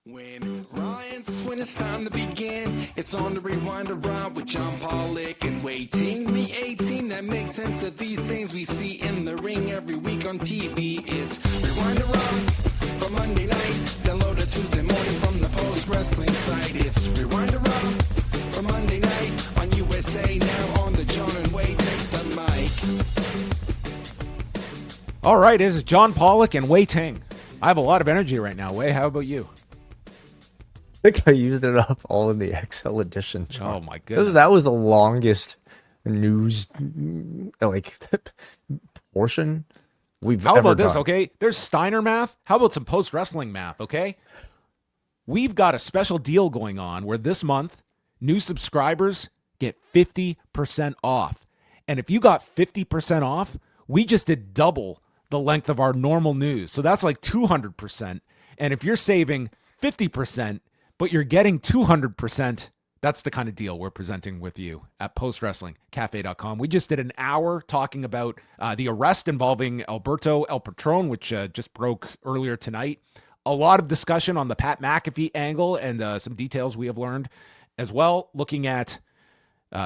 When it's time to begin, it's on the Rewind-A-Dynamite with John Pollock and Wai Ting. The 18 that makes sense of these things we see in the ring every week on TV. It's Rewind-A-Dynamite for Monday night. Download it Tuesday morning from the Post Wrestling site. It's Rewind-A-Dynamite for Monday night on USA Now on the John and Wai Take the Mic. All right, it's John Pollock and Wai Ting. I have a lot of energy right now. Wai, how about you? I think I used it up all in the XL edition. John. Oh my goodness. That was the longest news portion we've How ever about this, done. okay? There's Steiner math. How about some post-wrestling math, okay? We've got a special deal going on where this month, new subscribers get 50% off. And if you got 50% off, we just did double the length of our normal news. So that's like 200%. And if you're saving 50%, but you're getting 200%, that's the kind of deal we're presenting with you at postwrestlingcafe.com. We just did an hour talking about the arrest involving Alberto El Patron, which just broke earlier tonight. A lot of discussion on the Pat McAfee angle and some details we have learned as well, looking at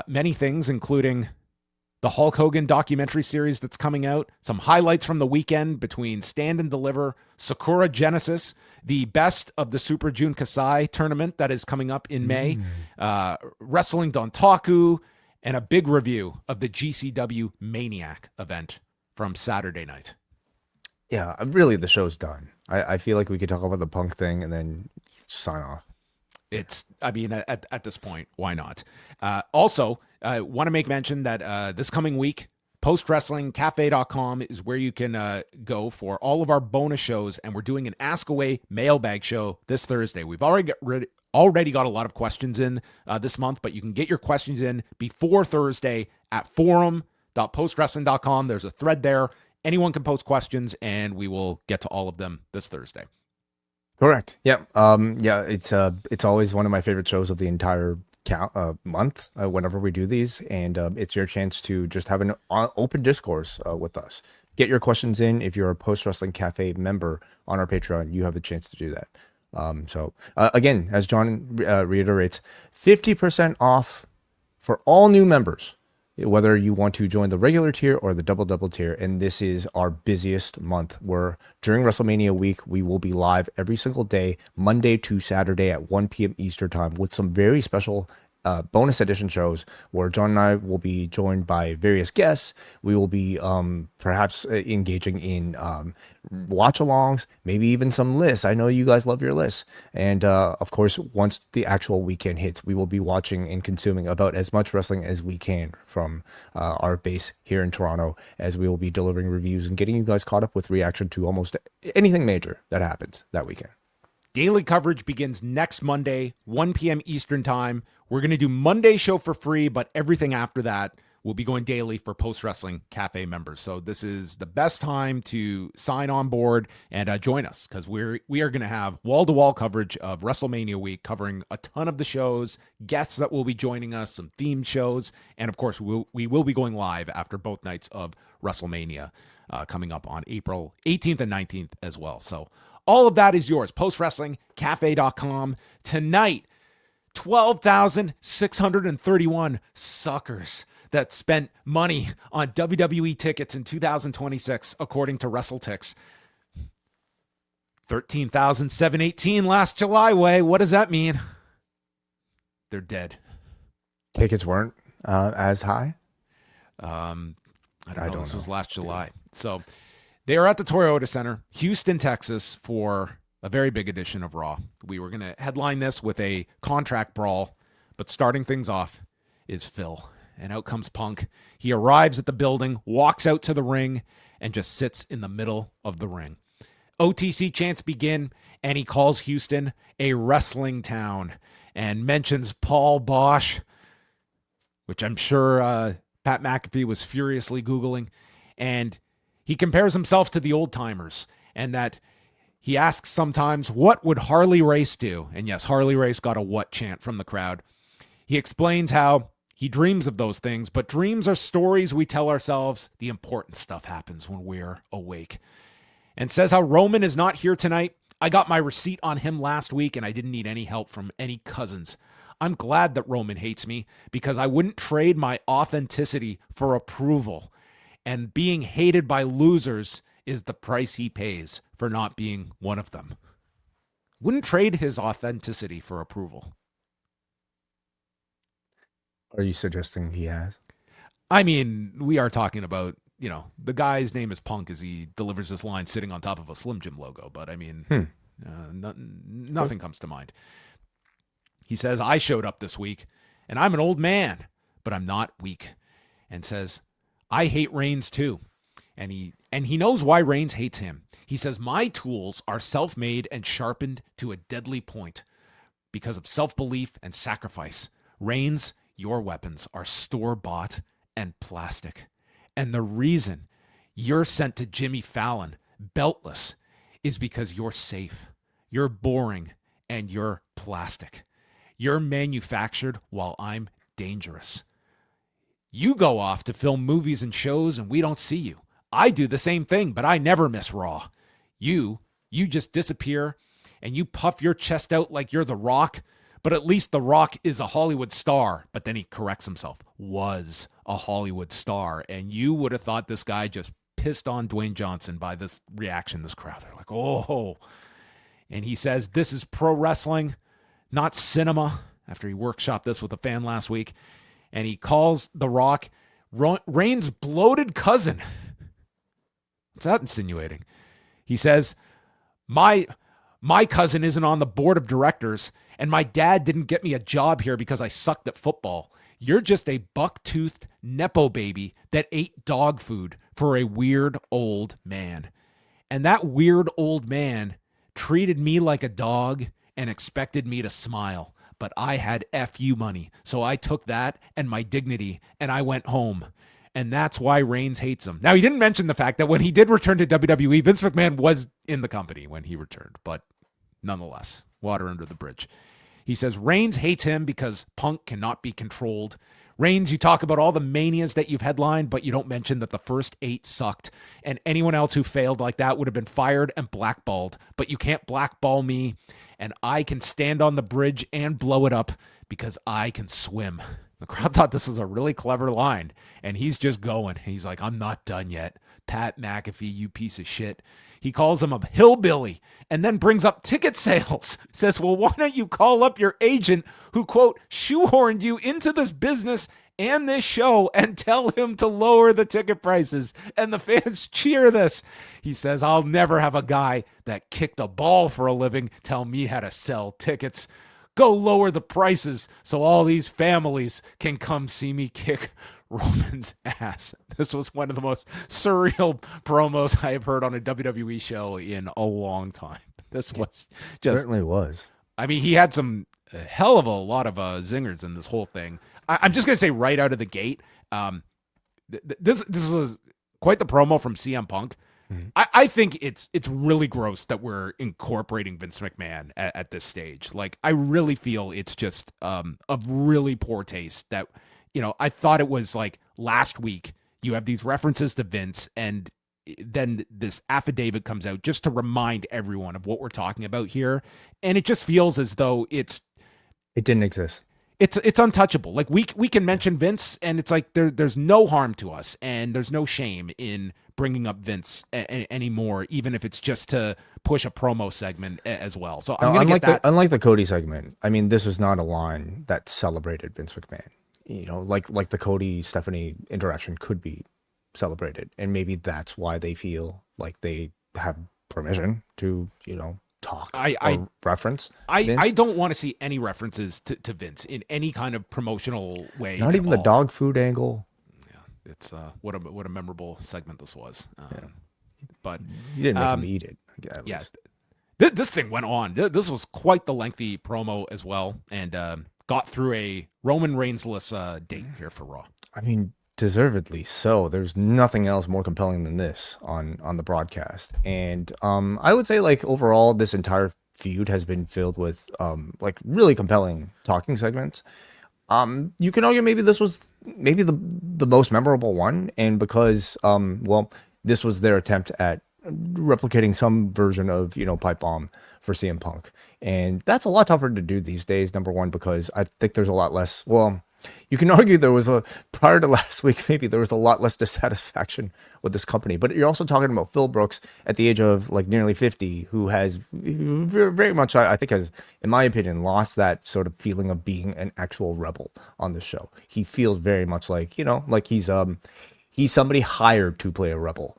many things, including the Hulk Hogan documentary series that's coming out, some highlights from the weekend between Stand and Deliver, Sakura Genesis, the best of the Super Jun Kasai tournament that is coming up in May, Wrestling Dontaku, and a big review of the GCW Maniac event from Saturday night. Yeah, really, the show's done. I feel like we could talk about the Punk thing and then sign off. At this point, why not? Also, I want to make mention that this coming week, postwrestlingcafe.com is where you can go for all of our bonus shows, and we're doing an Ask Away mailbag show this Thursday. We've already got a lot of questions in this month, but you can get your questions in before Thursday at forum.postwrestling.com. There's a thread there. Anyone can post questions, and we will get to all of them this Thursday. Correct. Yeah. It's always one of my favorite shows of the entire month whenever we do these, and it's your chance to just have an open discourse with us. Get your questions in. If you're a Post Wrestling Cafe member on our Patreon, you have a chance to do that. Again, as John reiterates, 50% off for all new members, whether you want to join the regular tier or the double tier. And this is our busiest month, where during WrestleMania week, we will be live every single day, Monday to Saturday at 1 p.m. Eastern time, with some very special bonus edition shows where John and I will be joined by various guests. We will be perhaps engaging in watch-alongs, maybe even some lists. I know you guys love your lists. And of course, once the actual weekend hits, we will be watching and consuming about as much wrestling as we can from our base here in Toronto, as we will be delivering reviews and getting you guys caught up with reaction to almost anything major that happens that weekend. Daily coverage begins next Monday, 1 p.m. Eastern time. We're going to do Monday show for free, but everything after that will be going daily for Post Wrestling Cafe members. So this is the best time to sign on board and join us, because we are going to have wall-to-wall coverage of WrestleMania week, covering a ton of the shows, guests that will be joining us, some themed shows, and of course we will be going live after both nights of WrestleMania coming up on April 18th and 19th as well. So all of that is yours. postwrestlingcafe.com. Tonight, 12,631 suckers that spent money on WWE tickets in 2026, according to WrestleTix. 13,718 last July, Wai. What does that mean? They're dead. Tickets weren't as high? I don't know. This was last July. So they are at the Toyota Center, Houston, Texas, for a very big edition of Raw. We were going to headline this with a contract brawl, but starting things off is Phil. And out comes Punk. He arrives at the building, walks out to the ring, and just sits in the middle of the ring. OTC chants begin, and he calls Houston a wrestling town and mentions Paul Bosch, which I'm sure Pat McAfee was furiously Googling. And he compares himself to the old timers, and that he asks sometimes, what would Harley Race do? And yes, Harley Race got a what chant from the crowd. He explains how he dreams of those things, but dreams are stories we tell ourselves. The important stuff happens when we're awake. And says how Roman is not here tonight. I got my receipt on him last week, and I didn't need any help from any cousins. I'm glad that Roman hates me because I wouldn't trade my authenticity for approval. And being hated by losers is the price he pays for not being one of them. Wouldn't trade his authenticity for approval. Are you suggesting he has? I mean, we are talking about, the guy's name is Punk as he delivers this line sitting on top of a Slim Jim logo. But I mean, nothing comes to mind. He says, I showed up this week and I'm an old man, but I'm not weak. And says, I hate Reigns too. And he knows why Reigns hates him. He says, my tools are self-made and sharpened to a deadly point because of self-belief and sacrifice. Reigns, your weapons are store-bought and plastic. And the reason you're sent to Jimmy Fallon beltless is because you're safe, you're boring, and you're plastic. You're manufactured while I'm dangerous. You go off to film movies and shows and we don't see you. I do the same thing, but I never miss Raw. You just disappear and you puff your chest out like you're The Rock, but at least The Rock is a Hollywood star. But then he corrects himself, was a Hollywood star. And you would have thought this guy just pissed on Dwayne Johnson by this reaction, this crowd. They're like, oh. And he says, this is pro wrestling, not cinema, after he workshopped this with a fan last week. And he calls The Rock Reigns' bloated cousin. What's that insinuating? He says, my cousin isn't on the board of directors, and my dad didn't get me a job here because I sucked at football. You're just a buck-toothed Nepo baby that ate dog food for a weird old man. And that weird old man treated me like a dog and expected me to smile. But I had FU money, so I took that and my dignity, and I went home. And that's why Reigns hates him. Now, he didn't mention the fact that when he did return to WWE, Vince McMahon was in the company when he returned. But nonetheless, water under the bridge. He says Reigns hates him because Punk cannot be controlled. Reigns, you talk about all the manias that you've headlined, but you don't mention that the first 8 sucked. And anyone else who failed like that would have been fired and blackballed. But you can't blackball me. And I can stand on the bridge and blow it up because I can swim. The crowd thought this was a really clever line. And he's just going. He's like, I'm not done yet. Pat McAfee, you piece of shit. He calls him a hillbilly and then brings up ticket sales. Says, well, why don't you call up your agent who, quote, shoehorned you into this business and this show and tell him to lower the ticket prices. And the fans cheer this. He says, I'll never have a guy that kicked a ball for a living tell me how to sell tickets. Go lower the prices so all these families can come see me kick Roman's ass. This was one of the most surreal promos I have heard on a WWE show in a long time. This was just... Certainly was. I mean, he had some hell of a lot of zingers in this whole thing. I'm just going to say right out of the gate, this was quite the promo from CM Punk. Mm-hmm. I think it's really gross that we're incorporating Vince McMahon at this stage. Like, I really feel it's just of really poor taste that, I thought it was like last week you have these references to Vince and then this affidavit comes out just to remind everyone of what we're talking about here. And it just feels as though it didn't exist. It's untouchable. Like we can mention Vince and it's like there's no harm to us and there's no shame in bringing up Vince anymore, even if it's just to push a promo segment as well. So I'm going to get that. Unlike the Cody segment, I mean, this was not a line that celebrated Vince McMahon. Like the Cody Stephanie interaction could be celebrated, and maybe that's why they feel like they have permission to talk or reference Vince. I don't want to see any references to Vince in any kind of promotional way. Not even the dog food angle. Yeah, it's what a memorable segment this was. But you didn't make him eat it. Yeah, this thing went on. This was quite the lengthy promo as well, and got through a Roman Reigns-less date here for Raw. I mean, deservedly so. There's nothing else more compelling than this on the broadcast. And I would say, like, overall, this entire feud has been filled with like really compelling talking segments. You can argue maybe this was the most memorable one, and because this was their attempt at replicating some version of, pipe bomb for CM Punk. And that's a lot tougher to do these days, number one, because I think there's a lot less, well, you can argue prior to last week, maybe there was a lot less dissatisfaction with this company. But you're also talking about Phil Brooks at the age of like nearly 50, who has very much, I think, has, in my opinion, lost that sort of feeling of being an actual rebel on the show. He feels very much like, like he's somebody hired to play a rebel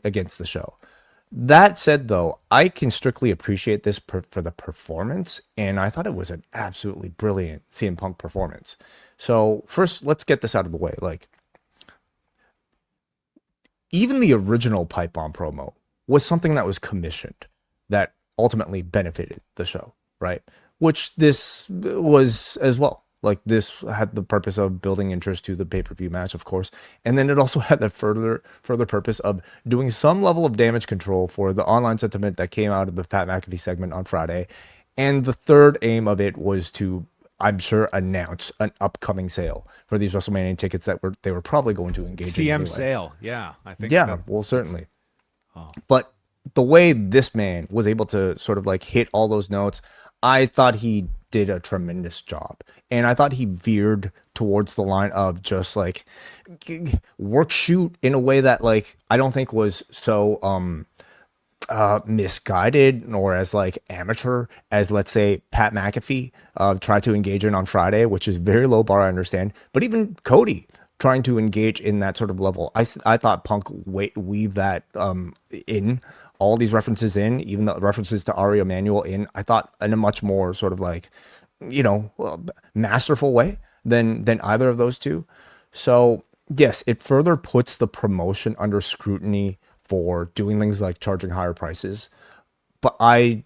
against the show. That said, though, I can strictly appreciate this for the performance, and I thought it was an absolutely brilliant CM Punk performance. So first, let's get this out of the way. Like, even the original Pipe Bomb promo was something that was commissioned that ultimately benefited the show, right? Which this was as well. Like, this had the purpose of building interest to the pay-per-view match, of course. And then it also had the further purpose of doing some level of damage control for the online sentiment that came out of the Pat McAfee segment on Friday. And the third aim of it was to, I'm sure, announce an upcoming sale for these WrestleMania tickets that they were probably going to engage in anyway. sale. Yeah, I think. Yeah, well, certainly. But the way this man was able to sort of like hit all those notes, I thought he did a tremendous job. And I thought he veered towards the line of just like work shoot in a way that like I don't think was so misguided or as like amateur as, let's say, Pat McAfee tried to engage in on Friday, which is very low bar, I understand. But even Cody trying to engage in that sort of level, I thought Punk weave that in all these references in, even the references to Ari Emanuel in, I thought in a much more sort of like, masterful way than either of those two. So yes, it further puts the promotion under scrutiny for doing things like charging higher prices. But I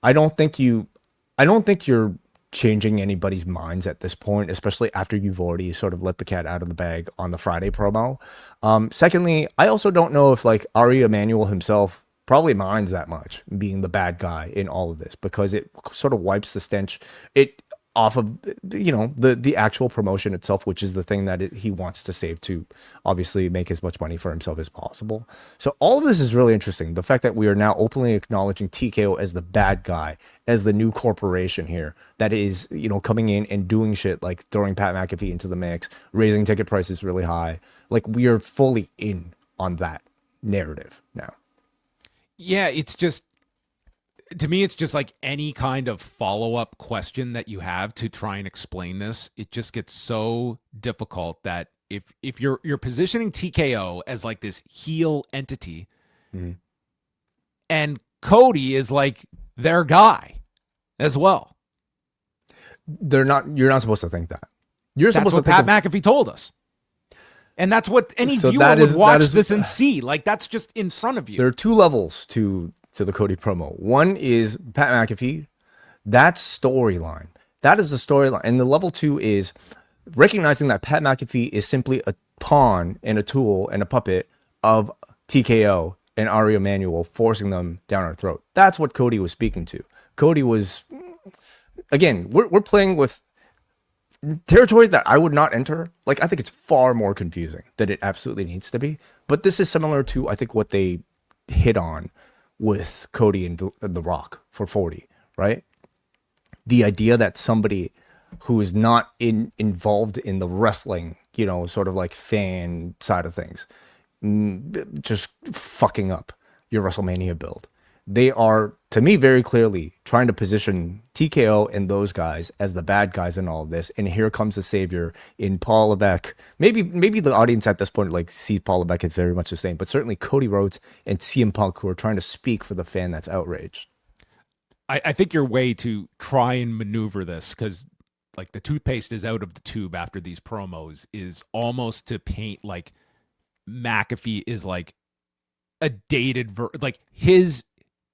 don't think you're changing anybody's minds at this point, especially after you've already sort of let the cat out of the bag on the Friday promo. Secondly, I also don't know if like Ari Emanuel himself probably minds that much being the bad guy in all of this, because it sort of wipes the stench off of the actual promotion itself, which is the thing that he wants to save to obviously make as much money for himself as possible. So all of this is really interesting. The fact that we are now openly acknowledging TKO as the bad guy, as the new corporation here that is coming in and doing shit like throwing Pat McAfee into the mix, raising ticket prices really high. Like, we are fully in on that narrative now. Yeah, it's just, to me, it's just like any kind of follow-up question that you have to try and explain this. It just gets so difficult that if you're positioning TKO as like this heel entity, and Cody is like their guy as well. You're not supposed to think that. You're That's supposed what to think Pat McAfee told us. And that's what any viewer would watch this and see. Like, that's just in front of you. There are two levels to the Cody promo. One is Pat McAfee. That's storyline. That is the storyline. And the level two is recognizing that Pat McAfee is simply a pawn and a tool and a puppet of TKO and Ari Emanuel, forcing them down our throat. That's what Cody was speaking to. Cody was, again, we're playing with territory that I would not enter. Like, I think it's far more confusing than it absolutely needs to be. But this is similar to, I think, what they hit on with Cody and The Rock for 40, right? The idea that somebody who is not involved in the wrestling, sort of like fan side of things, just fucking up your WrestleMania build. They are, to me, very clearly trying to position TKO and those guys as the bad guys in all of this. And here comes the savior in Paul Levesque. Maybe the audience at this point like sees Paul Levesque as very much the same, but certainly Cody Rhodes and CM Punk, who are trying to speak for the fan that's outraged. I think your way to try and maneuver this, because like the toothpaste is out of the tube after these promos, is almost to paint like McAfee is like a dated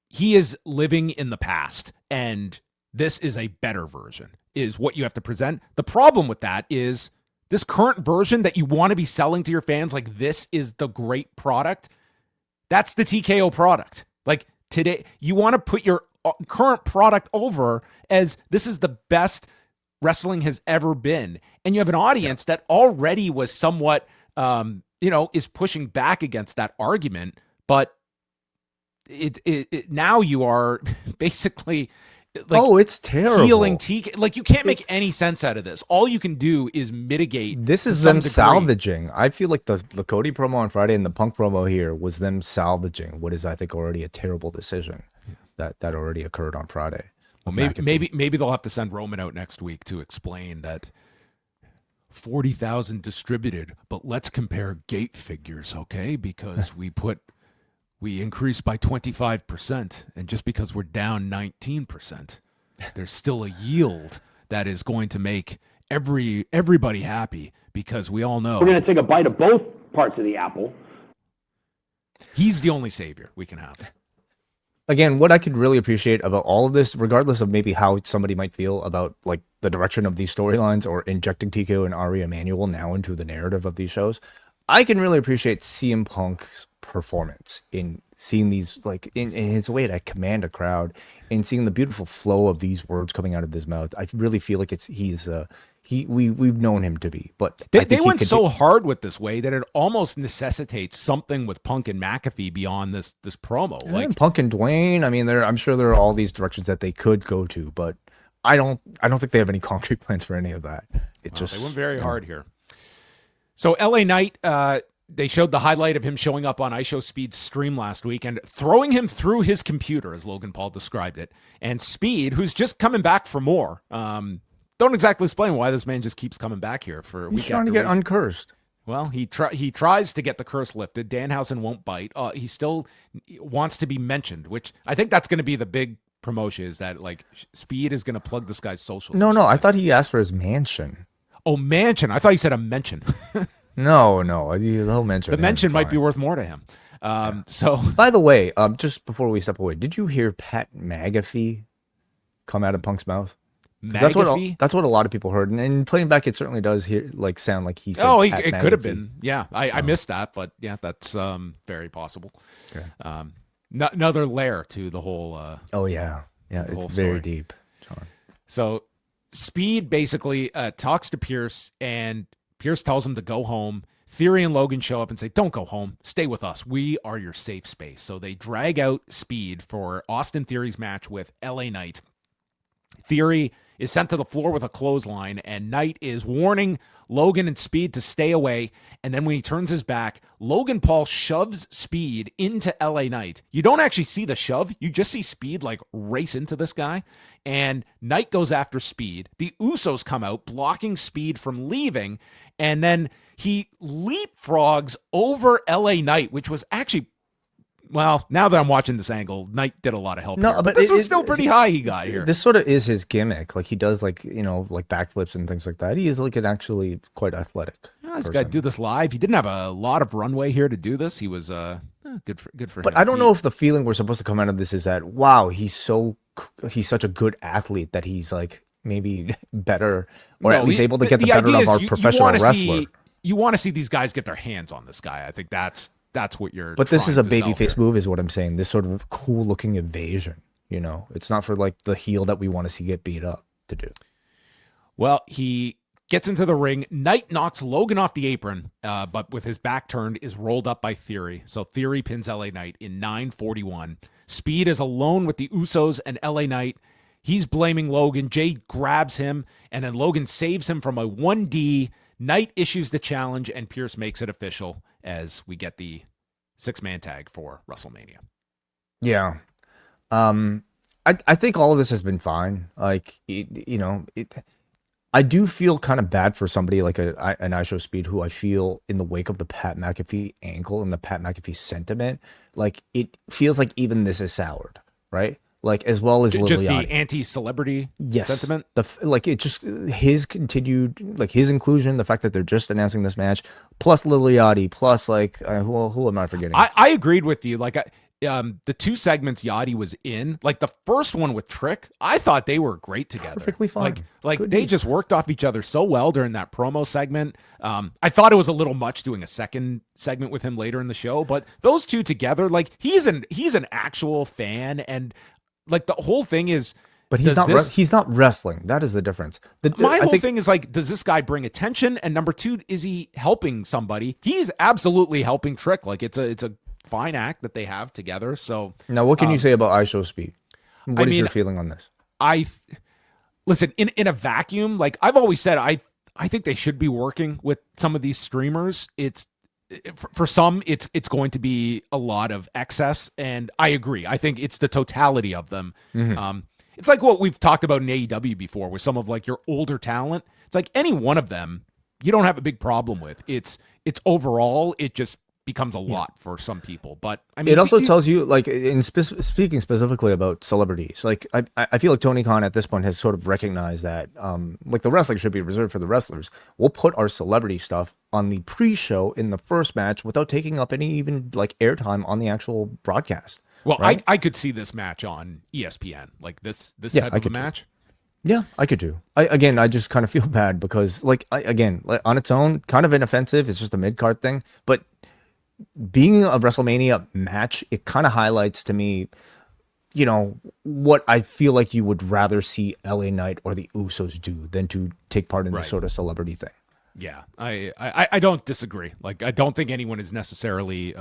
he is living in the past, and this is a better version, is what you have to present. The problem with that is this current version that you want to be selling to your fans, like this is the great product. That's the TKO product. Like today, you want to put your current product over as this is the best wrestling has ever been. And you have an audience that already was somewhat, is pushing back against that argument, but now you are basically it's terrible. Healing TK. Like, you can't make any sense out of this. All you can do is mitigate. This is them salvaging. I feel like the Cody promo on Friday and the Punk promo here was them salvaging what is, I think, already a terrible decision that already occurred on Friday. Well, maybe they'll have to send Roman out next week to explain that 40,000 distributed, but let's compare gate figures, okay? Because we increased by 25%, and just because we're down 19%, there's still a yield that is going to make everybody happy, because we all know we're going to take a bite of both parts of the apple. He's the only savior we can have. Again, what I could really appreciate about all of this, regardless of maybe how somebody might feel about like the direction of these storylines or injecting TKO and Ari Emanuel now into the narrative of these shows, I can really appreciate CM Punk's performance in seeing these, like in his way to command a crowd and seeing the beautiful flow of these words coming out of his mouth. I really feel like we've known him to be, but they went so hard with this way that it almost necessitates something with Punk and McAfee beyond this promo. Like Punk and Dwayne. I mean, I'm sure there are all these directions that they could go to, but I don't think they have any concrete plans for any of that. They went very hard here. So LA Knight, they showed the highlight of him showing up on iShow Speed's stream last week and throwing him through his computer, as Logan Paul described it. And Speed, who's just coming back for more. Don't exactly explain why this man just keeps coming back here for week after week. He's trying to get uncursed. Well, he tries to get the curse lifted. Danhausen won't bite. He still wants to be mentioned, which I think that's going to be the big promotion, is that like Speed is going to plug this guy's socials. No, I thought he asked for his mansion. Oh, mansion. I thought you said a mention. No, he'll mention. The mention might be worth more to him. So, by the way, just before we step away, did you hear Pat McAfee come out of Punk's mouth? That's what a lot of people heard, and playing back, it certainly does sound like he said. Oh, it could have been. Yeah, I missed that, but yeah, that's very possible. Okay. Another layer to the whole. It's very deep, John. So, Speed basically talks to Pierce, and Pierce tells him to go home. Theory and Logan show up and say, "Don't go home. Stay with us. We are your safe space." So they drag out Speed for Austin Theory's match with LA Knight. Theory is sent to the floor with a clothesline, and Knight is warning Logan and Speed to stay away. And then when he turns his back, Logan Paul shoves Speed into LA Knight. You don't actually see the shove. You just see Speed like race into this guy. And Knight goes after Speed. The Usos come out, blocking Speed from leaving. And then he leapfrogs over LA Knight, which was actually, well, now that I'm watching this angle, Knight did a lot of help. No, here. But this was still pretty high he got here. This sort of is his gimmick. Like he does like backflips and things like that. He is like an actually quite athletic. This guy do this live. He didn't have a lot of runway here to do this. He was good for him. But I don't know if the feeling we're supposed to come out of this is that, wow, he's such a good athlete that he's like maybe better or at least able to get the better of our professional wrestler. You want to see these guys get their hands on this guy. I think that's what you're. But this is a babyface move, is what I'm saying. This sort of cool looking evasion. It's not for like the heel that we want to see get beat up to do. Well, he gets into the ring. Knight knocks Logan off the apron, but with his back turned, is rolled up by Theory. So Theory pins LA Knight in 9:41. Speed is alone with the Usos and LA Knight. He's blaming Logan. Jay grabs him, and then Logan saves him from a 1D. Knight issues the challenge, and Pierce makes it official as we get the 6-man tag for WrestleMania. Yeah. I think all of this has been fine. Like, I do feel kind of bad for somebody like an iShow Speed, who I feel in the wake of the Pat McAfee angle and the Pat McAfee sentiment, like it feels like even this is soured, right? Like as well as just the anti-celebrity sentiment. His continued, like his inclusion, the fact that they're just announcing this match, plus Liliati, plus like who am I forgetting? I agreed with you. Like the two segments Yachty was in, like the first one with Trick, I thought they were great together. Perfectly fine. Like they just worked off each other so well during that promo segment. I thought it was a little much doing a second segment with him later in the show, but those two together, like he's an actual fan, and like the whole thing is. But he's not wrestling. That is the difference. My whole thing is like, does this guy bring attention? And number two, is he helping somebody? He's absolutely helping Trick. Like it's a fine act that they have together. So now, what can you say about iShow Speed? What is your feeling on this? Listen, in a vacuum, like I've always said, I think they should be working with some of these streamers. For some, it's going to be a lot of excess, and I agree. I think it's the totality of them. It's like what we've talked about in AEW before with some of like your older talent. It's like any one of them you don't have a big problem with. It's overall, it just becomes a lot for some people. But I mean, it also tells you, like, speaking specifically about celebrities, like I feel like Tony Khan at this point has sort of recognized that like the wrestling should be reserved for the wrestlers. We'll put our celebrity stuff on the pre-show in the first match without taking up any even like airtime on the actual broadcast. Well, right? I could see this match on ESPN, like this type of a match. Yeah, I could do. I just kind of feel bad because, like, on its own, kind of inoffensive. It's just a mid-card thing. But being a WrestleMania match, it kind of highlights to me, you know, what I feel like you would rather see LA Knight or the Usos do than to take part in this sort of celebrity thing. Yeah, I don't disagree. Like, I don't think anyone is necessarily,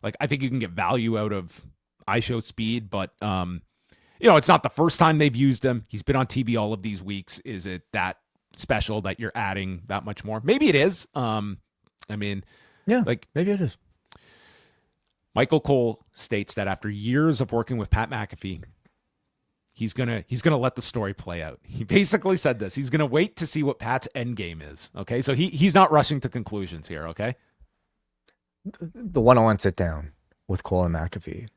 like, I think you can get value out of iShow Speed, but, you know, it's not the first time they've used him. He's been on TV all of these weeks. Is it that special that you're adding that much more? Maybe it is. I mean, yeah, like maybe it is. Michael Cole states that after years of working with Pat McAfee, he's gonna let the story play out. He basically said this. He's gonna wait to see what Pat's end game is. Okay, so he's not rushing to conclusions here. Okay, the one-on-one sit down with Cole and McAfee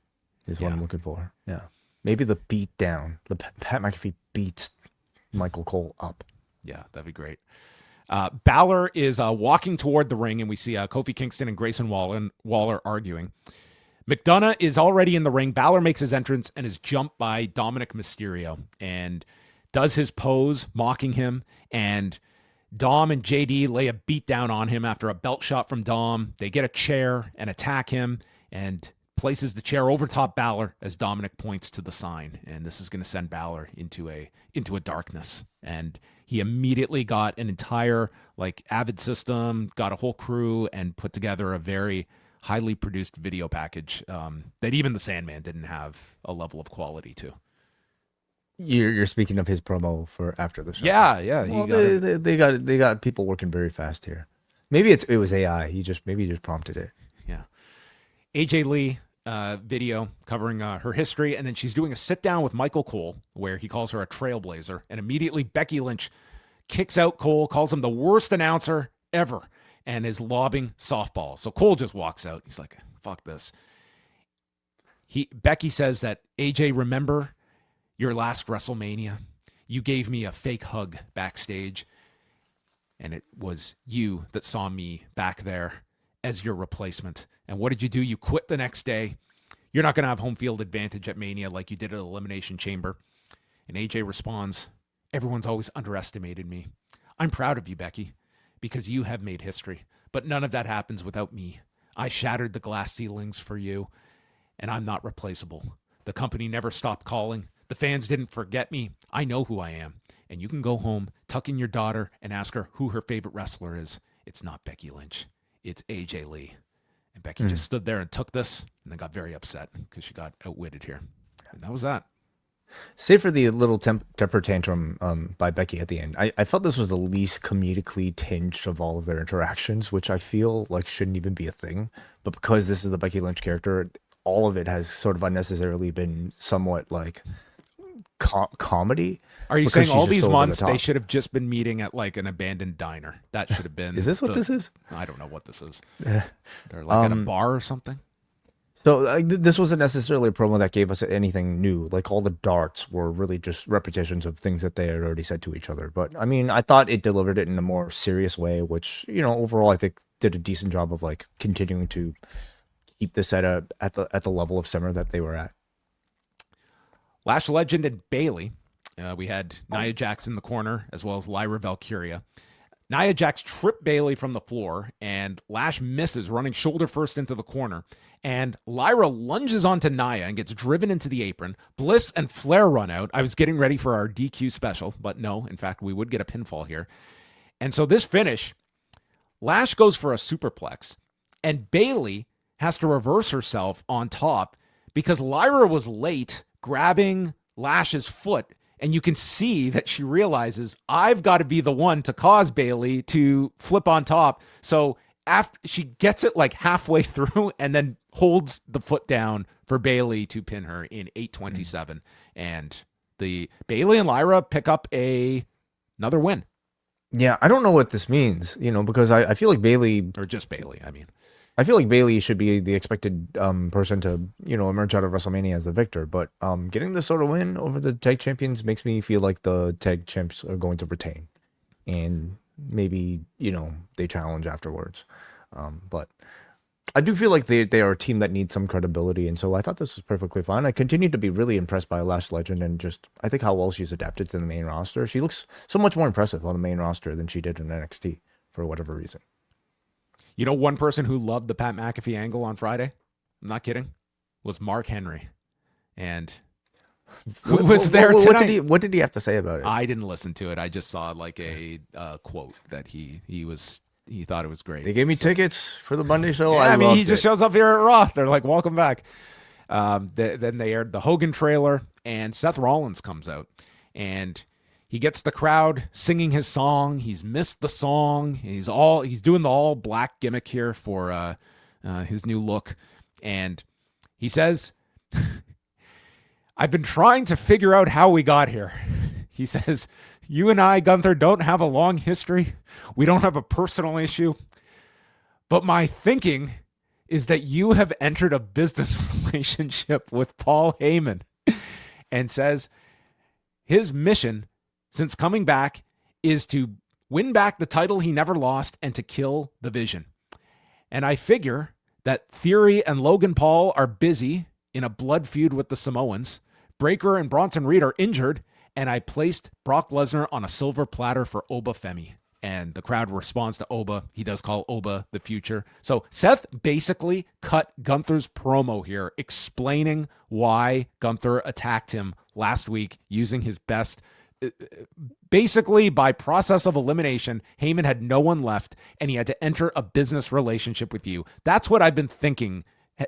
is what I'm looking for. Yeah. Maybe the beat down. The Pat McAfee beats Michael Cole up. Yeah, that'd be great. Balor is walking toward the ring, and we see Kofi Kingston and Grayson Waller arguing. McDonough is already in the ring. Balor makes his entrance and is jumped by Dominic Mysterio and does his pose, mocking him. And Dom and JD lay a beat down on him after a belt shot from Dom. They get a chair and attack him, and places the chair over top Balor as Dominic points to the sign. And this is going to send Balor into a darkness. And he immediately got an entire like Avid system, got a whole crew, and put together a very highly produced video package that even the Sandman didn't have a level of quality to. You're speaking of his promo for after the show. Yeah. Well, they got people working very fast here. Maybe it was AI. He just prompted it. Yeah. AJ Lee video covering her history, and then she's doing a sit down with Michael Cole where he calls her a trailblazer, and immediately Becky Lynch kicks out Cole, calls him the worst announcer ever, and is lobbing softballs. So Cole just walks out. He's like, fuck this. Becky says that, AJ, remember your last WrestleMania? You gave me a fake hug backstage, and it was you that saw me back there as your replacement. And what did you do? You quit the next day. You're not going to have home field advantage at Mania like you did at Elimination Chamber. And AJ responds, everyone's always underestimated me. I'm proud of you, Becky, because you have made history. But none of that happens without me. I shattered the glass ceilings for you, and I'm not replaceable. The company never stopped calling. The fans didn't forget me. I know who I am. And you can go home, tuck in your daughter, and ask her who her favorite wrestler is. It's not Becky Lynch. It's AJ Lee. And Becky just stood there and took this and then got very upset because she got outwitted here. And that was that. Save for the little temper tantrum by Becky at the end. I felt this was the least comedically tinged of all of their interactions, which I feel like shouldn't even be a thing. But because this is the Becky Lynch character, all of it has sort of unnecessarily been somewhat like comedy. Are you saying all these months they should have just been meeting at like an abandoned diner? That should have been. Is this what this is? I don't know what this is. They're like at a bar or something. So this wasn't necessarily a promo that gave us anything new. Like all the darts were really just repetitions of things that they had already said to each other. But I mean, I thought it delivered it in a more serious way, which, you know, overall I think did a decent job of like continuing to keep this at the level of summer that they were at. Lash Legend and Bayley. We had Nia Jax in the corner as well as Lyra Valkyria. Nia Jax tripped Bayley from the floor, and Lash misses, running shoulder first into the corner. And Lyra lunges onto Nia and gets driven into the apron. Bliss and Flair run out. I was getting ready for our DQ special, but no, in fact, we would get a pinfall here. And so this finish, Lash goes for a superplex, and Bayley has to reverse herself on top because Lyra was late grabbing Lash's foot. And you can see that she realizes I've got to be the one to cause Bayley to flip on top. So after she gets it like halfway through and then holds the foot down for Bayley to pin her in 8:27. And the Bayley and Lyra pick up another win. Yeah, I don't know what this means, because I feel like Bayley, Or just Bayley, I mean. I feel like Bayley should be the expected person to, emerge out of WrestleMania as the victor. But getting this sort of win over the tag champions makes me feel like the tag champs are going to retain. And maybe, they challenge afterwards. But I do feel like they are a team that needs some credibility. And so I thought this was perfectly fine. I continue to be really impressed by Lash Legend and just, I think how well she's adapted to the main roster. She looks so much more impressive on the main roster than she did in NXT for whatever reason. One person who loved the Pat McAfee angle on Friday, I'm not kidding, was Mark Henry. And who was there tonight? What did he have to say about it? I didn't listen to it. I just saw like a quote that he thought it was great. They gave me tickets for the Monday show. Yeah, I mean, he just shows up here at Raw. They're like, welcome back. Then they aired the Hogan trailer, and Seth Rollins comes out, and he gets the crowd singing his song. He's missed the song. He's doing the all black gimmick here for his new look. And he says, I've been trying to figure out how we got here. He says, you and I, Gunther, don't have a long history. We don't have a personal issue. But my thinking is that you have entered a business relationship with Paul Heyman. And says his mission since coming back is to win back the title he never lost and to kill the Vision. And I figure that Theory and Logan Paul are busy in a blood feud with the Samoans. Breaker and Bronson Reed are injured, and I placed Brock Lesnar on a silver platter for Oba Femi. And the crowd responds to Oba. He does call Oba the future. So Seth basically cut Gunther's promo here, explaining why Gunther attacked him last week using his best. Basically, by process of elimination, Heyman had no one left, and he had to enter a business relationship with you. That's what I've been thinking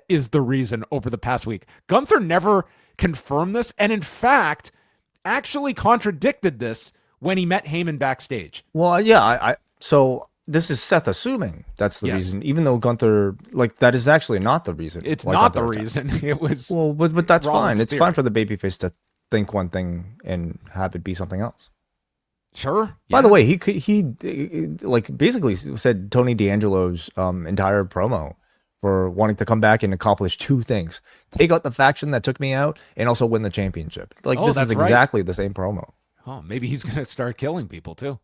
is the reason over the past week. Gunther never confirmed this, and in fact, actually contradicted this when he met Heyman backstage. Well, yeah, so this is Seth assuming that's the reason, even though Gunther, that is actually not the reason. It's not the reason. It was but that's fine. It's theory. fine for the babyface to think one thing and have it be something else. Sure. By the way, he basically said Tony D'Angelo's entire promo for wanting to come back and accomplish two things: take out the faction that took me out, and also win the championship. This is exactly the same promo. Oh, maybe he's gonna start killing people too.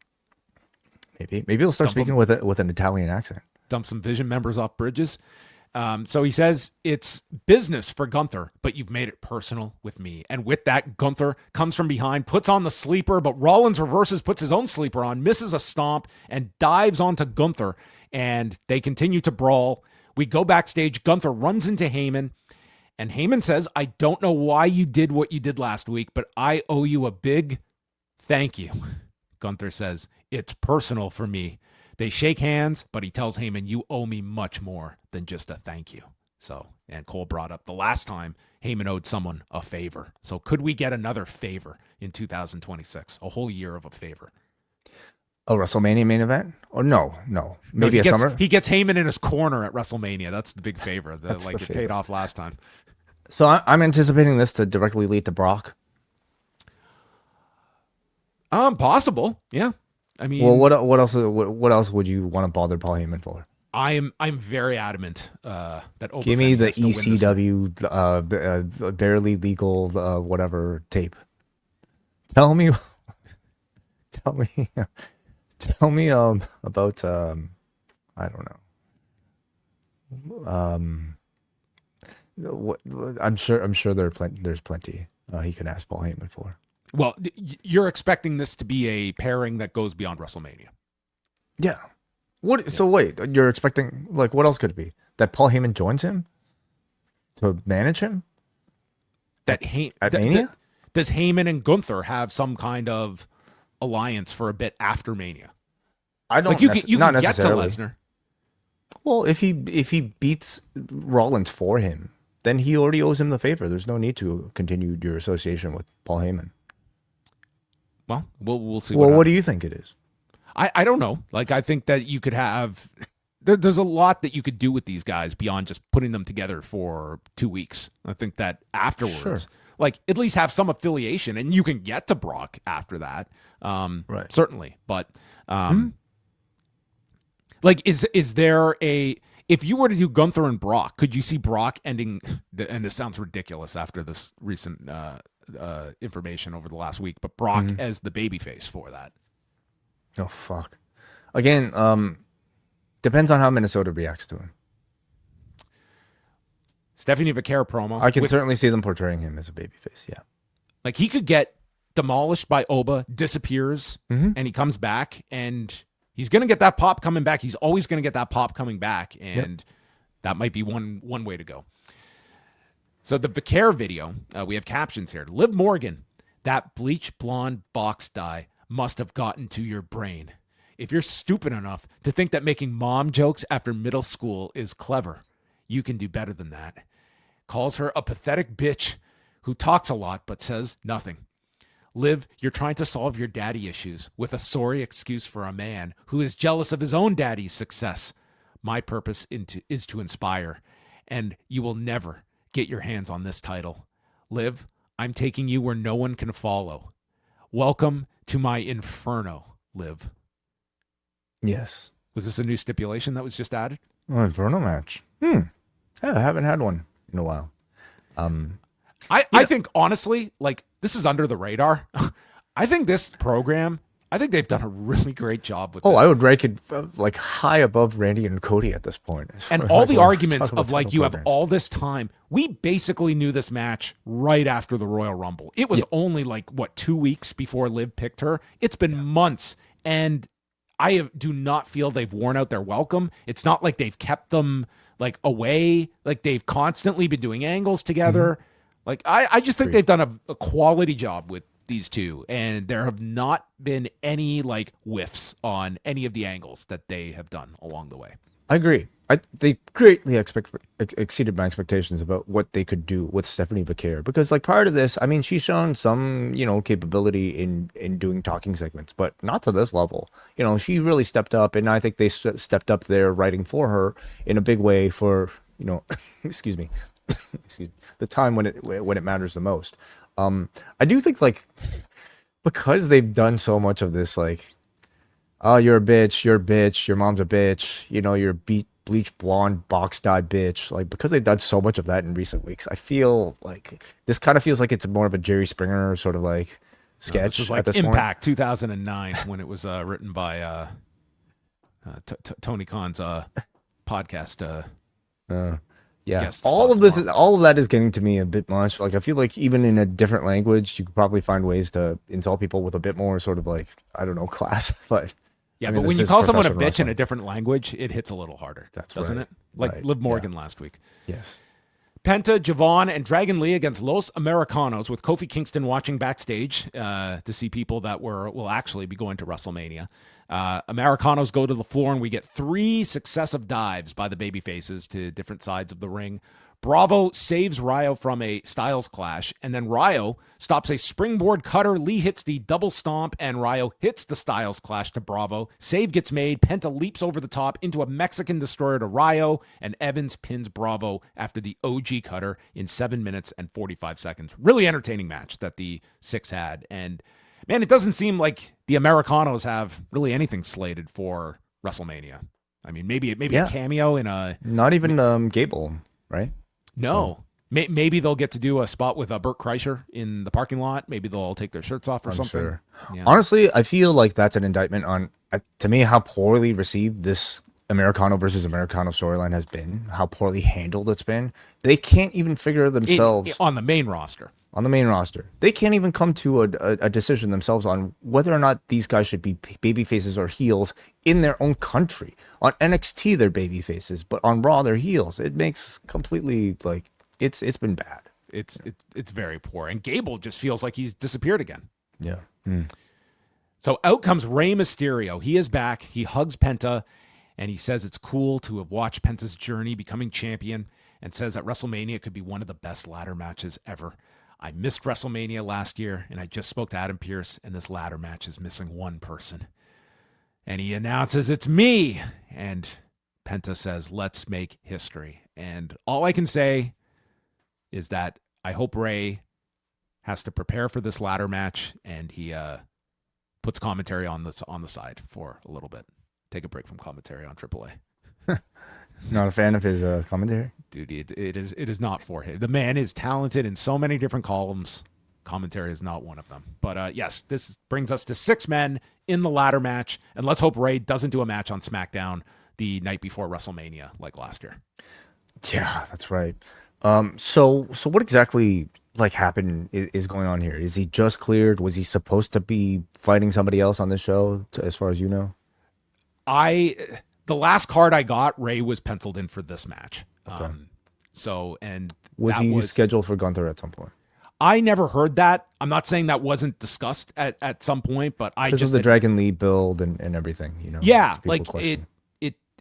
Maybe he'll start speaking with an Italian accent. Dump some Vision members off bridges. So he says it's business for Gunther, but you've made it personal with me. And with that, Gunther comes from behind, puts on the sleeper, but Rollins reverses, puts his own sleeper on, misses a stomp, and dives onto Gunther. And they continue to brawl. We go backstage. Gunther runs into Heyman. And Heyman says, I don't know why you did what you did last week, but I owe you a big thank you. Gunther says, it's personal for me. They shake hands, but he tells Heyman, you owe me much more than just a thank you. So, and Cole brought up the last time Heyman owed someone a favor. So could we get another favor in 2026? A whole year of a favor. A WrestleMania main event? Or no. Maybe a summer? He gets Heyman in his corner at WrestleMania. That's the big favor. It favor. Paid off last time. So I'm anticipating this to directly lead to Brock. Possible. Yeah. I mean, well, what else would you want to bother Paul Heyman for? I'm very adamant that Oba give me Femi the ECW barely legal whatever tape. Tell me about I don't know. I'm sure there's plenty he can ask Paul Heyman for. Well, you're expecting this to be a pairing that goes beyond WrestleMania. Yeah. So wait, you're expecting, what else could it be? That Paul Heyman joins him to manage him? At Mania? Does Heyman and Gunther have some kind of alliance for a bit after Mania? I don't you can not get to necessarily. Lesnar. Well, if he beats Rollins for him, then he already owes him the favor. There's no need to continue your association with Paul Heyman. Well, we'll see. Well, what do you think it is? I don't know. Like, I think that you could have there's a lot that you could do with these guys beyond just putting them together for 2 weeks. I think that afterwards, Sure. like, at least have some affiliation, and you can get to Brock after that. Right. Certainly, but like, is there a, if you were to do Gunther and Brock, could you see Brock ending? And this sounds ridiculous after this recent information over the last week, but Brock as the babyface for that. Oh fuck! Again, depends on how Minnesota reacts to him. Stephanie Vaquer promo. I can certainly see them portraying him as a babyface. Yeah, like, he could get demolished by Oba, disappears, and he comes back, and he's going to get that pop coming back. He's always going to get that pop coming back, and that might be one way to go. So the Vaquer video, we have captions here. Liv Morgan, that bleach blonde box dye must have gotten to your brain. If you're stupid enough to think that making mom jokes after middle school is clever, you can do better than that. Calls her a pathetic bitch who talks a lot but says nothing. Liv, you're trying to solve your daddy issues with a sorry excuse for a man who is jealous of his own daddy's success. My purpose is to inspire, and you will never get your hands on this title. Liv, I'm taking you where no one can follow. Welcome to my inferno, Liv. Yes. Was this a new stipulation that was just added? Oh, Inferno match. Yeah, I haven't had one in a while. I think, honestly, like, this is under the radar. I think this program, I think they've done a really great job with this. I would rank it like high above Randy and Cody at this point. And all the arguments of, like, you have all this time. We basically knew this match right after the Royal Rumble. It was only like, 2 weeks before Liv picked her. It's been months, and I do not feel they've worn out their welcome. It's not like they've kept them, like, away. Like, they've constantly been doing angles together. Like, I just think they've done a quality job with these two, and there have not been any, like, whiffs on any of the angles that they have done along the way. I agree. They greatly exceeded my expectations about what they could do with Stephanie Vaquer, because, like, prior to this, I mean, she's shown some, capability in doing talking segments, but not to this level. She really stepped up, and I think they stepped up their writing for her in a big way for, excuse me, the time when it matters the most. I do think, like, because they've done so much of this, like, oh, you're a bitch, your mom's a bitch, you're bleach blonde box dye bitch. Like, because they've done so much of that in recent weeks, I feel like this kind of feels like it's more of a Jerry Springer sort of, like, sketch. This is like at this Impact point. 2009 when it was written by Tony Khan's podcast. Yeah, all of that is getting to me a bit much. Like, I feel like even in a different language, you could probably find ways to insult people with a bit more sort of, like, I don't know, class. But yeah, I mean, but when you call someone a bitch in a different language, it hits a little harder. Doesn't it? Like Liv Morgan last week. Yes. Penta, Javon, and Dragon Lee against Los Americanos, with Kofi Kingston watching backstage to see people that will actually be going to WrestleMania. Americanos go to the floor, and we get 3 successive dives by the babyfaces to different sides of the ring. Bravo saves Ryo from a Styles clash, and then Ryo stops a springboard cutter. Lee hits the double stomp, and Ryo hits the Styles clash to Bravo. Save gets made. Penta leaps over the top into a Mexican destroyer to Ryo, and Evans pins Bravo after the OG cutter in 7 minutes and 45 seconds. Really entertaining match that the 6 had, and man, it doesn't seem like the Americanos have really anything slated for WrestleMania. I mean, maybe a cameo in a... Not even Gable, right? No. So. Maybe they'll get to do a spot with Burt Kreischer in the parking lot. Maybe they'll all take their shirts off or something. Sure. Yeah. Honestly, I feel like that's an indictment on, to me, how poorly received this Americano versus Americano storyline has been, how poorly handled it's been. They can't even figure themselves... on the main roster. On the main roster. They can't even come to a decision themselves on whether or not these guys should be baby faces or heels in their own country. On NXT, they're baby faces, but on Raw, they're heels. It makes completely, like, it's been bad. It's very poor. And Gable just feels like he's disappeared again. Yeah. So out comes Rey Mysterio. He is back. He hugs Penta. And he says it's cool to have watched Penta's journey becoming champion, and says that WrestleMania could be one of the best ladder matches ever. I missed WrestleMania last year, and I just spoke to Adam Pearce, and this ladder match is missing one person. And he announces it's me. And Penta says, let's make history. And all I can say is that I hope Rey has to prepare for this ladder match, and he puts commentary on the side for a little bit. Take a break from commentary on AAA. Not a fan of his commentary? Dude, it is not for him. The man is talented in so many different columns. Commentary is not one of them. But yes, this brings us to 6 men in the ladder match, and let's hope Rey doesn't do a match on SmackDown the night before WrestleMania like last year. Yeah, that's right. So what exactly happened is going on here? Is he just cleared? Was he supposed to be fighting somebody else on this show, as far as you know? The last card I got, Rey was penciled in for this match. Okay. Was he scheduled for Gunther at some point? I never heard that. I'm not saying that wasn't discussed at some point, but I just the Dragon Lee build and everything, Yeah,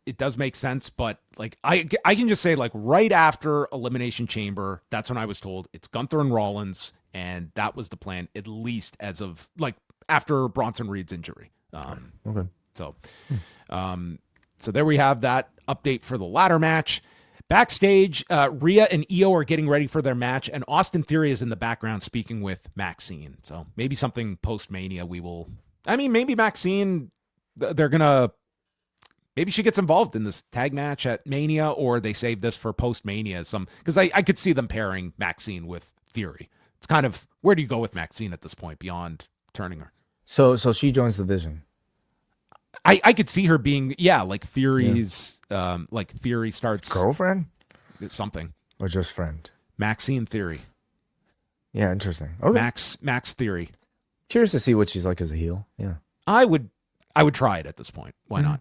it does make sense, but I can just say right after Elimination Chamber, that's when I was told it's Gunther and Rollins, and that was the plan, at least as of after Bronson Reed's injury. Okay. So there we have that update for the ladder match. Backstage, Rhea and Io are getting ready for their match, and Austin Theory is in the background speaking with Maxine. So maybe something post-Mania maybe Maxine, maybe she gets involved in this tag match at Mania, or they save this for post-Mania. Because I could see them pairing Maxine with Theory. It's kind of, where do you go with Maxine at this point beyond turning her? So she joins the Vision. I could see her being, Theory's, Theory starts... Girlfriend? Something. Or just friend? Maxine Theory. Yeah, interesting. Okay. Max Theory. Curious to see what she's like as a heel. Yeah. I would try it at this point. Why not?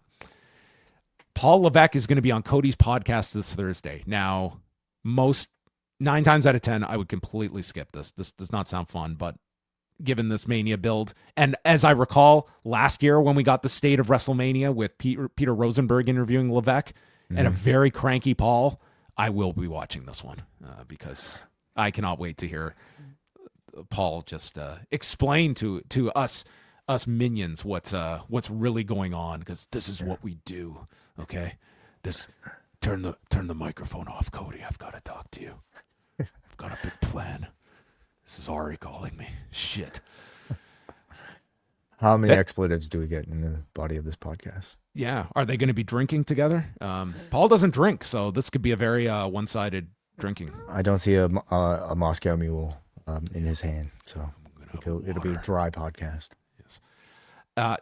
Paul Levesque is going to be on Cody's podcast this Thursday. Now, 9 times out of 10, I would completely skip this. This does not sound fun, but given this Mania build, and as I recall, last year when we got the State of WrestleMania with Peter Rosenberg interviewing Levesque and a very cranky Paul, I will be watching this one because I cannot wait to hear Paul just explain to us minions what's really going on, because this is what we do. Okay, turn the microphone off, Cody. I've got to talk to you. I've got a big plan. This is Ari calling me. Shit. How many expletives do we get in the body of this podcast? Yeah. Are they going to be drinking together? Paul doesn't drink, so this could be a very one-sided drinking. I don't see a Moscow Mule in his hand, so it'll be a dry podcast. Yes.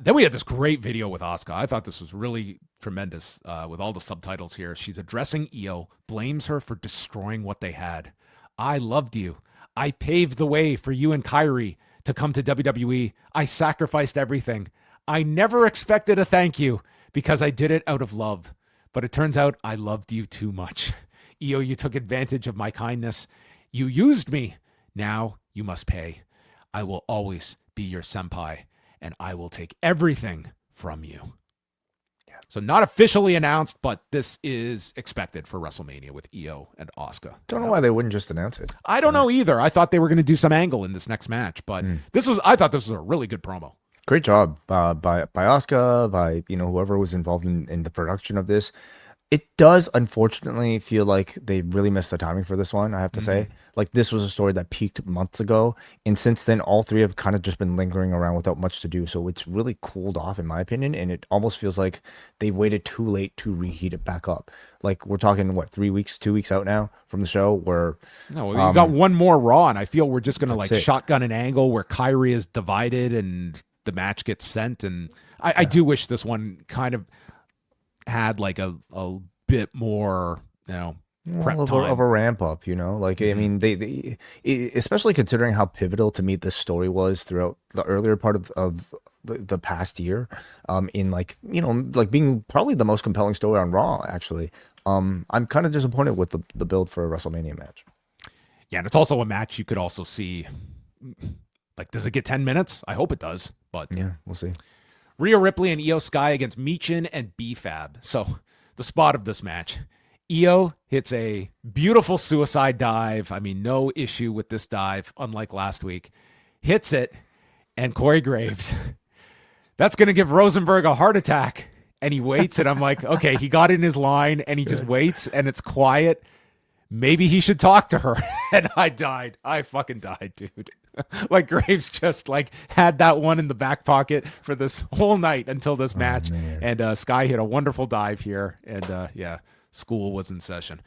Then we had this great video with Asuka. I thought this was really tremendous with all the subtitles here. She's addressing Io, blames her for destroying what they had. I loved you. I paved the way for you and Kyrie to come to WWE. I sacrificed everything. I never expected a thank you because I did it out of love. But it turns out I loved you too much. Io, you took advantage of my kindness. You used me. Now you must pay. I will always be your senpai, and I will take everything from you. So not officially announced, but this is expected for WrestleMania with Io and Asuka. Don't know why they wouldn't just announce it. I don't know either. I thought they were going to do some angle in this next match, but I thought this was a really good promo. Great job by Asuka, by whoever was involved in the production of this. It does unfortunately feel like they really missed the timing for this one, I have to say. This was a story that peaked months ago, and since then all three have kind of just been lingering around without much to do, so it's really cooled off in my opinion, and it almost feels like they waited too late to reheat it back up. We're talking 2 weeks out now from the show, where you got one more Raw, and I feel we're just gonna shotgun an angle where Kyrie is divided and the match gets sent, and I do wish this one kind of had a bit more, prep time of a ramp up, I mean, they especially considering how pivotal to me this story was throughout the earlier part of the past year, in being probably the most compelling story on Raw, actually. I'm kind of disappointed with the build for a WrestleMania match. Yeah, and it's also a match you could also see, does it get 10 minutes? I hope it does, but yeah, we'll see. Rhea Ripley and Io Sky against Michin and B-Fab. So the spot of this match. Io hits a beautiful suicide dive. I mean, no issue with this dive, unlike last week. Hits it, and Corey Graves, that's going to give Rosenberg a heart attack. And he waits, and I'm like, okay, he got in his line, and he just waits, and it's quiet. Maybe he should talk to her. And I died. I fucking died, dude. Like Graves just like had that one in the back pocket for this whole night until this match. And Sky hit a wonderful dive here. And yeah, school was in session.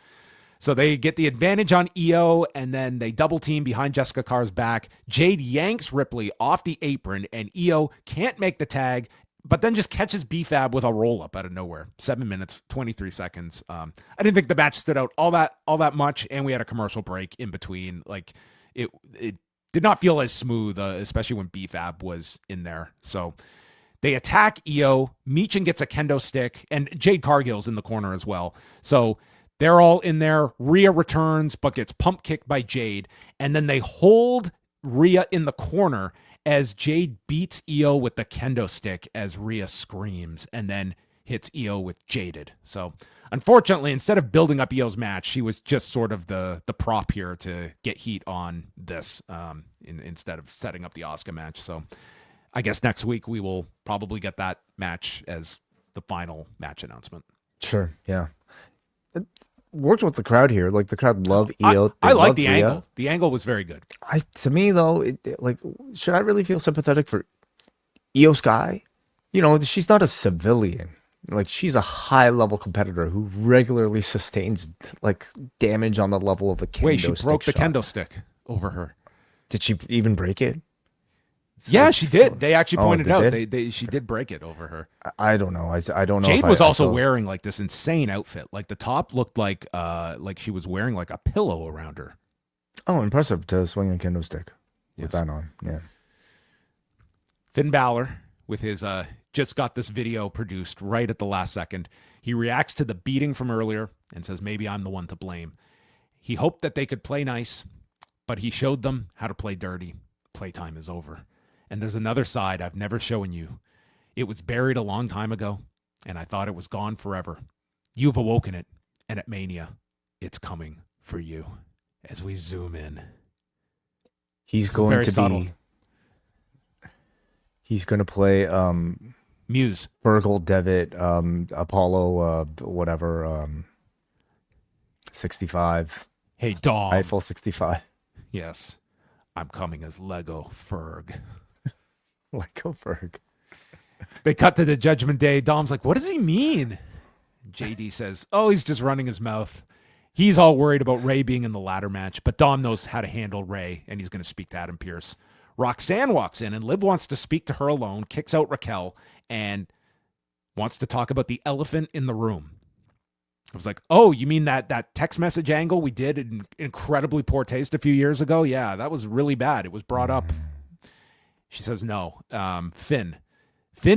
So they get the advantage on Io, and then they double team behind Jessica Carr's back. Jade yanks Ripley off the apron, and Io can't make the tag, but then just catches B-Fab with a roll-up out of nowhere. 7 minutes, 23 seconds. I didn't think the match stood out all that much, and we had a commercial break in between. Like, it did not feel as smooth, especially when B-Fab was in there. So they attack Io. Michin gets a kendo stick, and Jade Cargill's in the corner as well. So they're all in there. Rhea returns, but gets pump kicked by Jade, and then they hold Rhea in the corner as Jade beats Io with the kendo stick as Rhea screams and then hits Io with Jaded. So unfortunately, instead of building up Io's match, she was just sort of the prop here to get heat on this instead of setting up the Asuka match. So I guess next week we will probably get that match as the final match announcement. Sure, yeah. It worked with the crowd here. Like, the crowd loved Io. I like the angle. The angle was very good. To me, though, like, should I really feel sympathetic for Io Sky? You know, she's not a civilian. Like, she's a high-level competitor who regularly sustains, like, damage on the level of a kendo stick. Wait, she broke the kendo stick over her. Did she even break it? Yeah, she did. They actually pointed out she did break it over her. I don't know. I don't know. Jade was also wearing like this insane outfit. Like the top looked like she was wearing like a pillow around her. Oh, impressive to swing a kendo stick with that on. Yeah. Finn Balor with his just got this video produced right at the last second. He reacts to the beating from earlier and says, maybe I'm the one to blame. He hoped that they could play nice, but he showed them how to play dirty. Playtime is over. And there's another side I've never shown you. It was buried a long time ago, and I thought it was gone forever. You've awoken it, and at Mania, it's coming for you. As we zoom in. He's going to play Muse. Virgil Devitt, Apollo, 65. Hey, Dom. Eiffel 65. Yes. I'm coming as Lego Ferg. Lego Ferg. They cut to the Judgment Day. Dom's like, what does he mean? JD says, oh, he's just running his mouth. He's all worried about Rey being in the ladder match, but Dom knows how to handle Rey, and he's going to speak to Adam Pearce. Roxanne walks in, and Liv wants to speak to her alone, kicks out Raquel, and wants to talk about the elephant in the room. I was like, oh, you mean that text message angle we did in incredibly poor taste a few years ago? Yeah, that was really bad. It was brought up. She says, no, Finn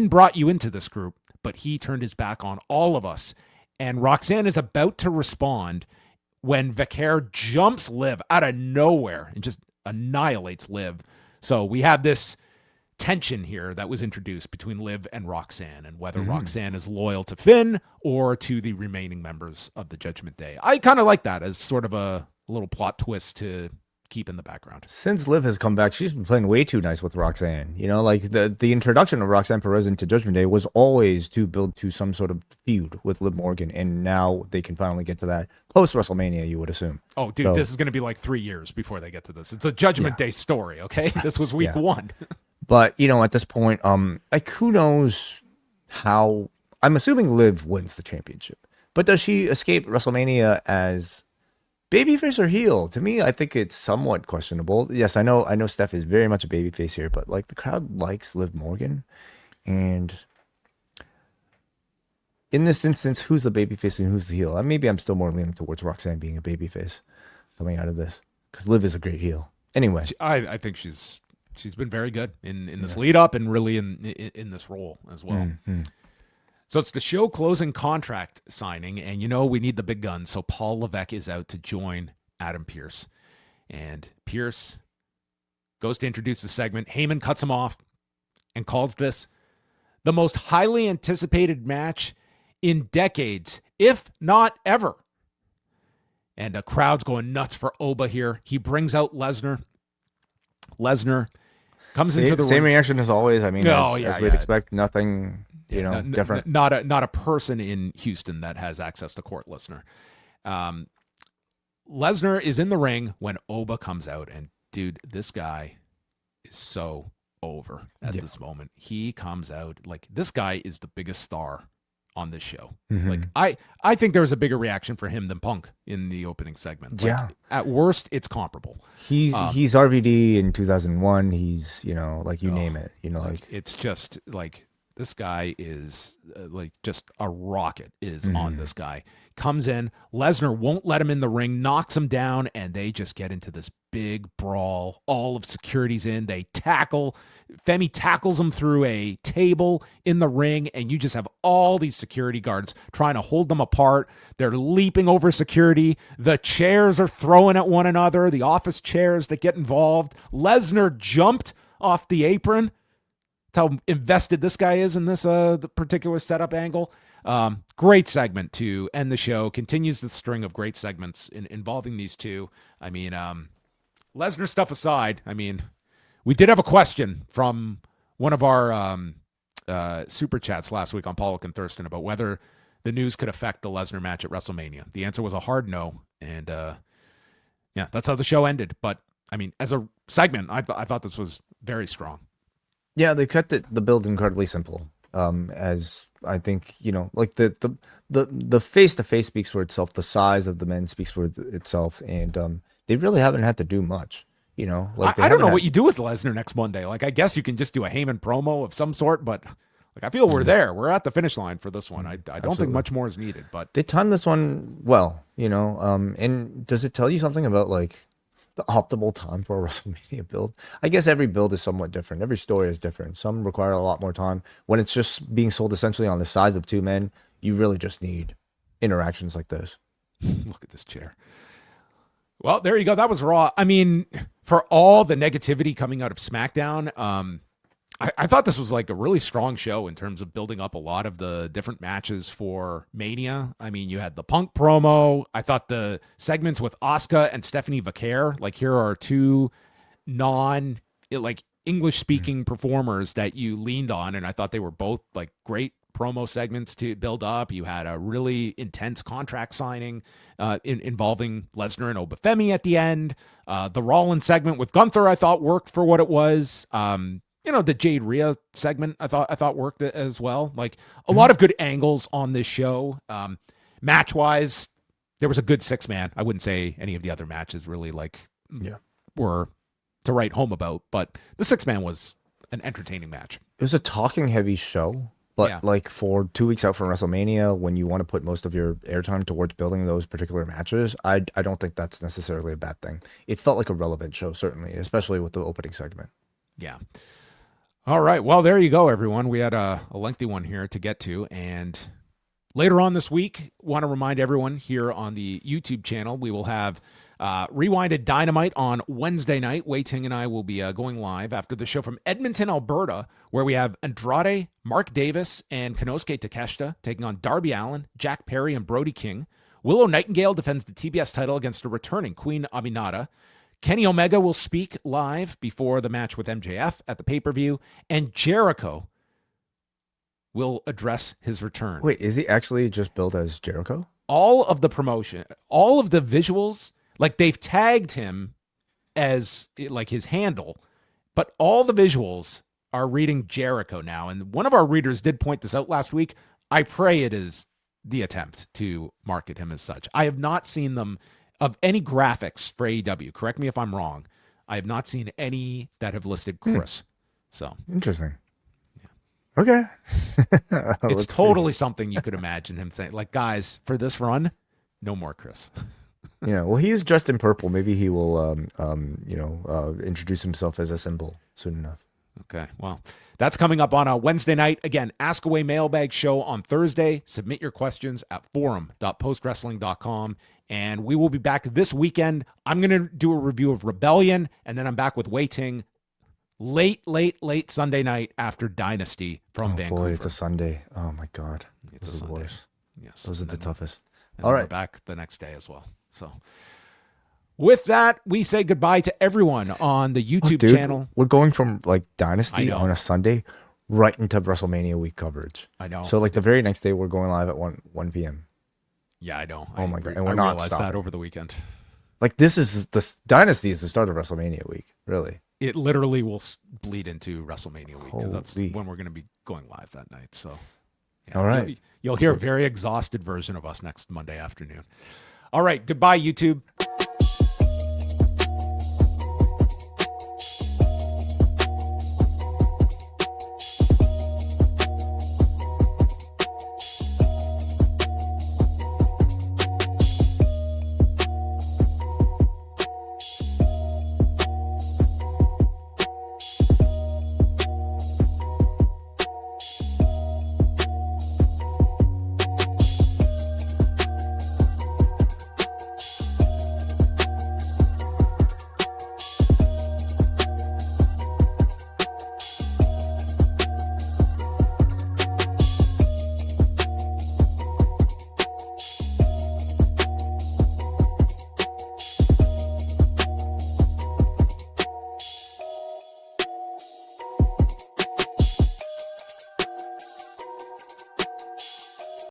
brought you into this group, but he turned his back on all of us. And Roxanne is about to respond when Vaquer jumps Liv out of nowhere and just annihilates Liv. So we have this tension here that was introduced between Liv and Roxanne, and whether Roxanne is loyal to Finn or to the remaining members of the Judgment Day. I kind of like that as sort of a little plot twist to keep in the background. Since Liv has come back, she's been playing way too nice with Roxanne. You know, like the introduction of Roxanne Perez into Judgment Day was always to build to some sort of feud with Liv Morgan, and now they can finally get to that post WrestleMania, you would assume. Oh, dude, this is going to be like 3 years before they get to this. It's a Judgment Day story, okay? This was week one. But, you know, at this point, like, who knows how... I'm assuming Liv wins the championship. But does she escape WrestleMania as babyface or heel? To me, I think it's somewhat questionable. Yes, I know Steph is very much a babyface here, but, like, the crowd likes Liv Morgan. And in this instance, who's the babyface and who's the heel? Maybe I'm still more leaning towards Roxanne being a babyface coming out of this, because Liv is a great heel. Anyway. I think she's been very good in this lead up and really in this role as well. Mm-hmm. So it's the show closing contract signing, and you know we need the big guns. So Paul Levesque is out to join Adam Pearce, and Pearce goes to introduce the segment. Heyman cuts him off and calls this the most highly anticipated match in decades, if not ever. And the crowd's going nuts for Oba here. He brings out Lesnar. Lesnar comes into the same ring. reaction as always. I mean, Oh, as we'd expect, nothing, different. Not a person in Houston that has access to court listener. Lesnar is in the ring when Oba comes out, and dude, this guy is so over at this moment. He comes out like this guy is the biggest star on this show. Mm-hmm. Like I think there was a bigger reaction for him than Punk in the opening segment. Like, at worst, it's comparable. He's RVD in 2001. He's name it. It's just like this guy is like just a rocket is on this guy. Comes in, Lesnar won't let him in the ring, knocks him down, and they just get into this big brawl. All of security's in. They tackle. Femi tackles him through a table in the ring, and you just have all these security guards trying to hold them apart. They're leaping over security. The chairs are throwing at one another, the office chairs that get involved. Lesnar jumped off the apron. That's how invested this guy is in this the particular setup angle. Great segment to end the show. Continues the string of great segments involving these two. I mean, Lesnar stuff aside, I mean, we did have a question from one of our super chats last week on Pollock and Thurston about whether the news could affect the Lesnar match at WrestleMania. The answer was a hard no. And that's how the show ended. But I mean, as a segment, I thought this was very strong. Yeah, they cut the build incredibly simple. As I think, like the face-to-face speaks for itself, the size of the men speaks for itself, and they really haven't had to do much, Like I don't know what you do with Lesnar next Monday. Like, I guess you can just do a Heyman promo of some sort, but like I feel we're there. We're at the finish line for this one. I don't think much more is needed, but they timed this one well, and does it tell you something about like the optimal time for a WrestleMania build? I guess every build is somewhat different. Every story is different. Some require a lot more time. When it's just being sold essentially on the size of two men, you really just need interactions like this. Look at this chair. Well, there you go. That was Raw. I mean, for all the negativity coming out of SmackDown, I thought this was like a really strong show in terms of building up a lot of the different matches for Mania. I mean, you had the Punk promo. I thought the segments with Asuka and Stephanie Vaquer, like here are two English-speaking performers that you leaned on, and I thought they were both like great promo segments to build up. You had a really intense contract signing involving Lesnar and Oba Femi at the end. The Rollins segment with Gunther, I thought worked for what it was. The Jade Rhea segment, I thought worked as well. Like a lot of good angles on this show. Match wise, there was a good 6-man. I wouldn't say any of the other matches really were to write home about, but the 6-man was an entertaining match. It was a talking heavy show, but like for 2 weeks out from WrestleMania, when you want to put most of your airtime towards building those particular matches, I don't think that's necessarily a bad thing. It felt like a relevant show, certainly, especially with the opening segment. Yeah. All right. Well, there you go, everyone. We had a lengthy one here to get to. And later on this week, want to remind everyone here on the YouTube channel, we will have Rewind-A-Dynamite on Wednesday night. Wai Ting and I will be going live after the show from Edmonton, Alberta, where we have Andrade, Mark Davis, and Konosuke Takeshita taking on Darby Allin, Jack Perry, and Brody King. Willow Nightingale defends the TBS title against a returning Queen Aminata. Kenny Omega will speak live before the match with MJF at the pay-per-view, and Jericho will address his return. Wait, is he actually just billed as Jericho? All of the promotion, all of the visuals, like they've tagged him as like his handle, but all the visuals are reading Jericho now. And one of our readers did point this out last week. I pray it is the attempt to market him as such. I have not seen them of any graphics for AEW. Correct me if I'm wrong. I have not seen any that have listed Chris. So interesting. Yeah. Okay. It's totally something you could imagine him saying, like, guys, for this run, no more Chris. Yeah. Well, he is dressed in purple. Maybe he will, introduce himself as a symbol soon enough. Okay. Well, that's coming up on a Wednesday night. Again, Ask Away Mailbag show on Thursday. Submit your questions at forum.postwrestling.com. And we will be back this weekend. I'm going to do a review of Rebellion, and then I'm back with Wai Ting late Sunday night after Dynasty from Vancouver. Boy, it's a Sunday. Oh my God. It's Those a are the Sunday. worst. Yes. Those are the toughest. And All then right. we're back the next day as well. So with that, we say goodbye to everyone on the YouTube Dude, channel. we're going from like I Dynasty know. on a Sunday right into WrestleMania week coverage. I know. So like the very next day, we're going live at 1 p.m. Yeah, I know. Oh my God. And I we're not realized that stopping. over the weekend. Like this is the Dynasty is the start of WrestleMania week. Really. It literally will bleed into WrestleMania week because that's Holy. when we're going to be going live that night. So, yeah, All right. You'll hear a very exhausted version of us next Monday afternoon. All right. Goodbye, YouTube.